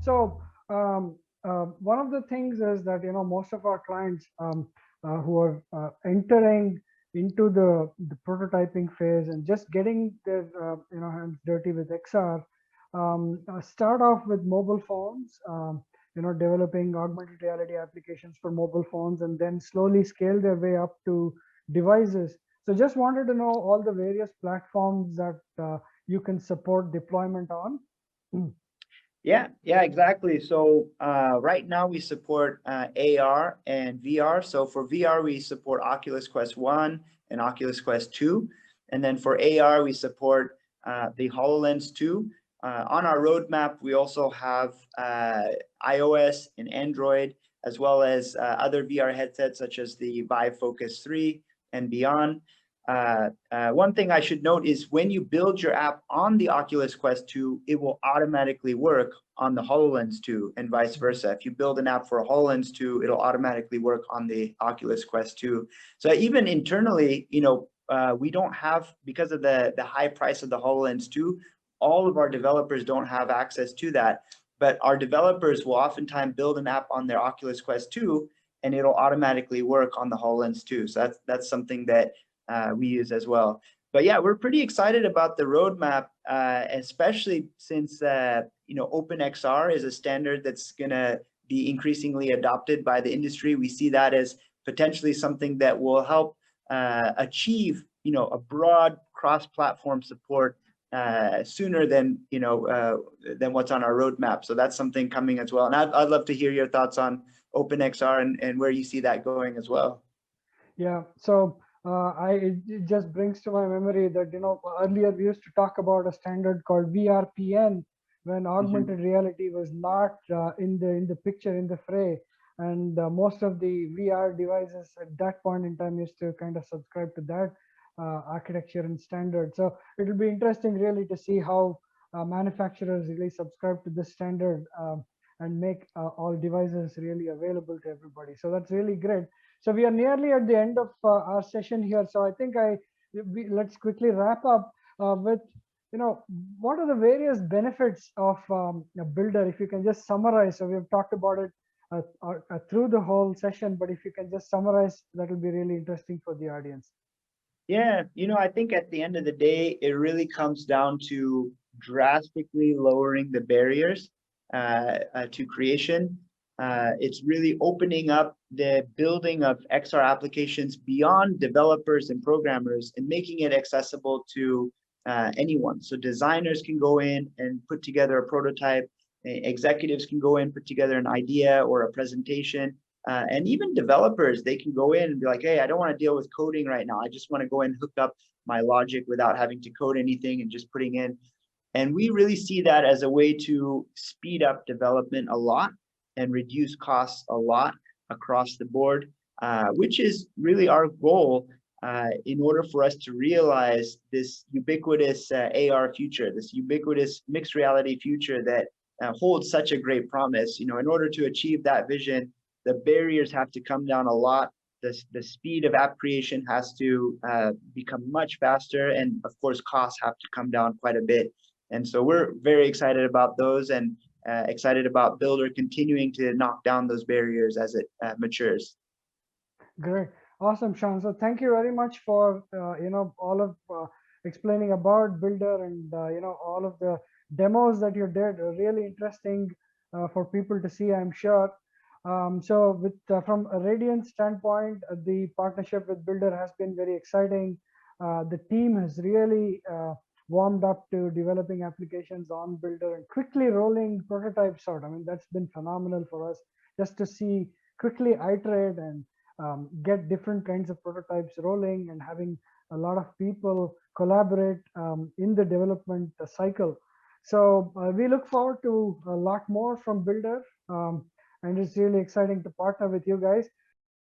So one of the things is that, most of our clients who are entering into the prototyping phase and just getting their hands dirty with XR, start off with mobile phones, developing augmented reality applications for mobile phones, and then slowly scale their way up to devices. So just wanted to know all the various platforms that you can support deployment on. Yeah, exactly. So right now we support AR and VR. So for VR, we support Oculus Quest 1 and Oculus Quest 2. And then for AR, we support the HoloLens 2. On our roadmap, we also have iOS and Android, as well as other VR headsets such as the Vive Focus 3 and beyond. One thing I should note is when you build your app on the Oculus Quest 2, it will automatically work on the HoloLens 2 and vice versa. If you build an app for a HoloLens 2, it'll automatically work on the Oculus Quest 2. So even internally, we don't have, because of the high price of the HoloLens 2, all of our developers don't have access to that. But our developers will oftentimes build an app on their Oculus Quest 2, and it'll automatically work on the HoloLens 2. So that's something that we use as well. But yeah, we're pretty excited about the roadmap, especially since OpenXR is a standard that's going to be increasingly adopted by the industry. We see that as potentially something that will help achieve a broad cross-platform support sooner than what's on our roadmap. So that's something coming as well. And I'd love to hear your thoughts on OpenXR and where you see that going as well. Yeah. So it just brings to my memory that earlier we used to talk about a standard called VRPN when augmented reality was not in the picture, in the fray, and most of the VR devices at that point in time used to kind of subscribe to that architecture and standard. So it'll be interesting really to see how manufacturers really subscribe to this standard and make all devices really available to everybody. So that's really great. So we are nearly at the end of our session here. So I think let's quickly wrap up with, what are the various benefits of Byldr? If you can just summarize. So we've talked about it through the whole session, but if you can just summarize, that will be really interesting for the audience. Yeah, I think at the end of the day, it really comes down to drastically lowering the barriers to creation. It's really opening up the building of XR applications beyond developers and programmers and making it accessible to anyone. So designers can go in and put together a prototype. Executives can go in, put together an idea or a presentation. And even developers, they can go in and be like, hey, I don't want to deal with coding right now. I just want to go and hook up my logic without having to code anything and just putting in. And we really see that as a way to speed up development a lot and reduce costs a lot across the board, which is really our goal in order for us to realize this ubiquitous AR future, this ubiquitous mixed reality future that holds such a great promise. In order to achieve that vision, the barriers have to come down a lot. The speed of app creation has to become much faster. And of course, costs have to come down quite a bit. And so we're very excited about those and excited about Byldr continuing to knock down those barriers as it matures. Great. Awesome, Sean. So thank you very much for, all of explaining about Byldr and, all of the demos that you did. Really interesting for people to see, I'm sure. So with from a Radiant standpoint, the partnership with Byldr has been very exciting. The team has really warmed up to developing applications on Byldr and quickly rolling prototypes out. I mean, that's been phenomenal for us just to see quickly iterate and get different kinds of prototypes rolling and having a lot of people collaborate in the development cycle. So we look forward to a lot more from Byldr. And it's really exciting to partner with you guys.